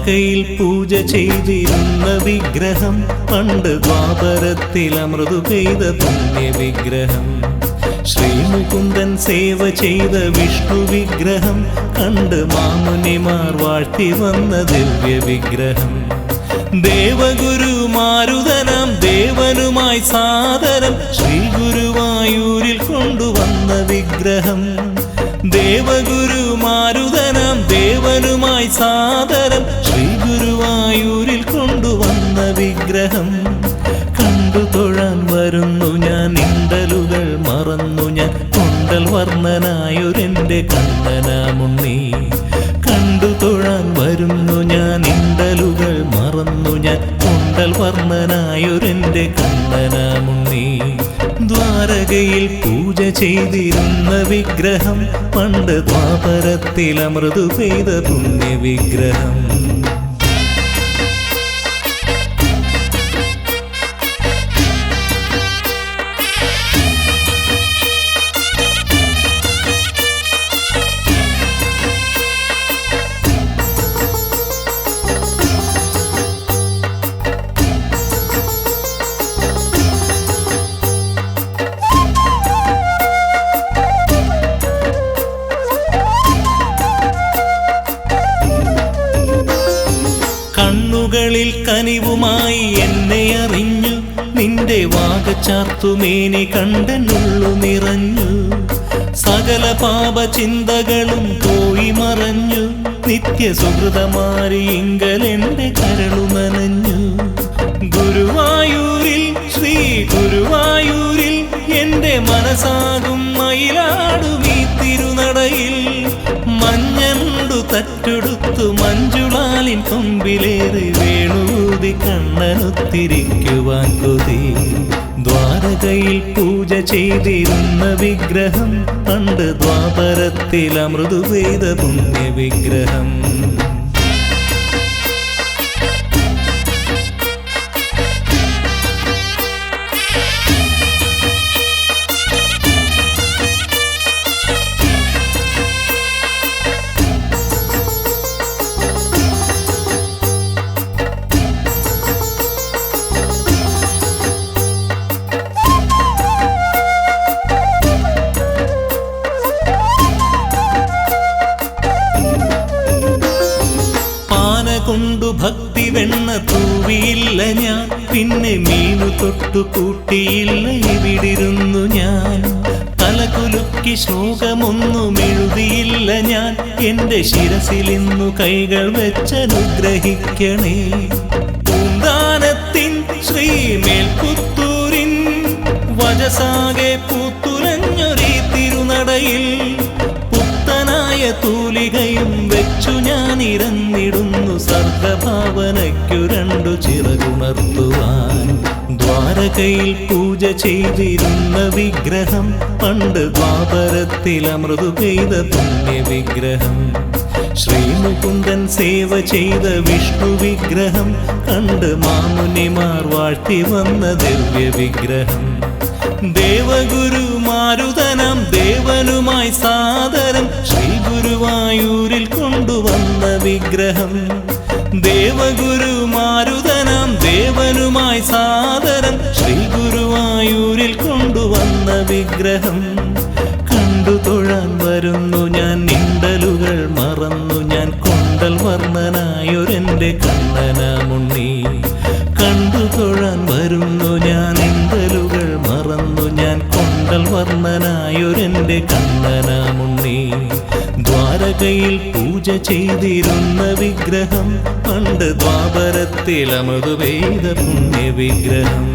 ദ്വാരകയിൽ പൂജ ചെയ്തിരുന്ന വിഗ്രഹം പണ്ട് ദ്വാപരത്തിൽ അമൃതു പെയ്ത പുണ്യ വിഗ്രഹം. ശ്രീമുകുന്ദൻ സേവ ചെയ്ത വിഷ്ണു വിഗ്രഹം കണ്ട് മാമുനിമാർ വാഴ്ത്തി വന്ന ദിവ്യ വിഗ്രഹം. ദേവഗുരു മാരുതനാം ദേവനുമായി സാദരം ശ്രീ ഗുരുവായൂരിൽ കൊണ്ടുവന്ന വിഗ്രഹം. ദേവഗുരു മാരുതനാം ദേവനുമായി സാദരം ശ്രീ ഗുരുവായൂരിൽ കൊണ്ടുവന്ന വിഗ്രഹം. കണ്ടു തൊഴാൻ വരുന്നു ഞാൻ, ഇണ്ടലുകൾ മറന്നു ഞാൻ, കൊണ്ടൽ വർണ്ണനായൊരെൻ്റെ കണ്ണനാമുണ്ണി. കണ്ടു തൊഴാൻ വരുന്നു ഞാൻ, ഇണ്ടലുകൾ മറന്നു ഞാൻ, കൊണ്ടൽ വർണ്ണനായൊരെൻ്റെ കണ്ണനാമുണ്ണി. ദ്വാരകയിൽ പൂജ ചെയ്തിരുന്ന വിഗ്രഹം പണ്ട് ദ്വാപരത്തിൽ അമൃതു പെയ്ത പുണ്യ വിഗ്രഹം. കണ്ണുകളിൽ കനിവുമായി എന്നെ അറിഞ്ഞു, നിന്റെ വാഗച്ചാർത്തുമേനി കണ്ടെന്നുള്ളു നിറഞ്ഞു. സകല പാപചിന്തകളും പോയി മറഞ്ഞു, നിത്യസുഹൃതമാരിങ്കൽ എൻ്റെ കരളുമനഞ്ഞു. ഗുരുവായൂരിൽ ശ്രീ ഗുരുവായൂരിൽ എൻ്റെ മനസ്സാകും മയിലാടും ഈ തിരുനടയിൽ. മഞ്ഞണ്ടു തറ്റെടുത്തു മഞ്ജുളാലിൻ കൊമ്പിലേറി വേണൂതി കണ്ണനൊത്തിരിക്കുവാൻ കൊതി. ദ്വാരകയിൽ പൂജ ചെയ്തിരുന്ന വിഗ്രഹം പണ്ട് ദ്വാപരത്തിൽ അമൃതു പെയ്ത പുണ്യ വിഗ്രഹം. കൊണ്ടു ഭക്തി വെണ്ണ തൂവിയില്ല ഞാൻ, പിന്നെ മീനു തൊട്ടു കൂട്ടിയില്ല ഇവിടിരുന്നു ഞാൻ. തലകുലുക്കി ശോകമൊന്നും എഴുതിയില്ല ഞാൻ, എൻ്റെ ശിരസിലിന്നു കൈകൾ വെച്ചനുഗ്രഹിക്കണേ. പൂന്താനത്തിൻ ശ്രീമേൽപുത്തൂരിൻ വജസാകെ പൂത്തുലഞ്ഞൊരീ തിരുനടയിൽ. പുത്തനായ തൂലികയും വെച്ചു ഞാൻ ഇരന്നിടുന്നു, സർഗഭാവനയ്ക്കു രണ്ടു ചിറകുണർത്തുവാൻ. ദ്വാരകയിൽ പൂജ ചെയ്തിരുന്ന വിഗ്രഹം പണ്ട് ദ്വാപരത്തിൽ അമൃതു പെയ്ത പുണ്യ വിഗ്രഹം. ശ്രീമുകുന്ദൻ സേവ ചെയ്ത വിഷ്ണു വിഗ്രഹം കണ്ട് മാമുനിമാർ വാഴ്ത്തി വന്ന ദിവ്യ വിഗ്രഹം. ദേവഗുരു മാരുതനാം ദേവനുമായി സാദരം ശ്രീ ഗുരുവായൂരിൽ കൊണ്ടുവന്ന വിഗ്രഹം. ദേവഗുരു മാരുതനാം ദേവനുമായി സാദരം ശ്രീ ഗുരുവായൂരിൽ കൊണ്ടുവന്ന വിഗ്രഹം. കണ്ടു തൊഴാൻ വരുന്നു ഞാൻ, ഇണ്ടലുകൾ മറന്നു ഞാൻ, കൊണ്ടൽ വർണ്ണനായൊരെൻ്റെ കണ്ണനാമുണ്ണി. കണ്ടു തൊഴാൻ വരുന്നു ഞാൻ, ഇണ്ടലുകൾ മറന്നു ഞാൻ, കൊണ്ടൽ വർണ്ണനായൊരെൻ്റെ കണ്ണനാമുണ്ണി. ദ്വാരകയിൽ പൂജ ചെയ്തിരുന്ന വിഗ്രഹം പണ്ട് ദ്വാപരത്തിൽ അമൃതു പെയ്ത പുണ്യ വിഗ്രഹം.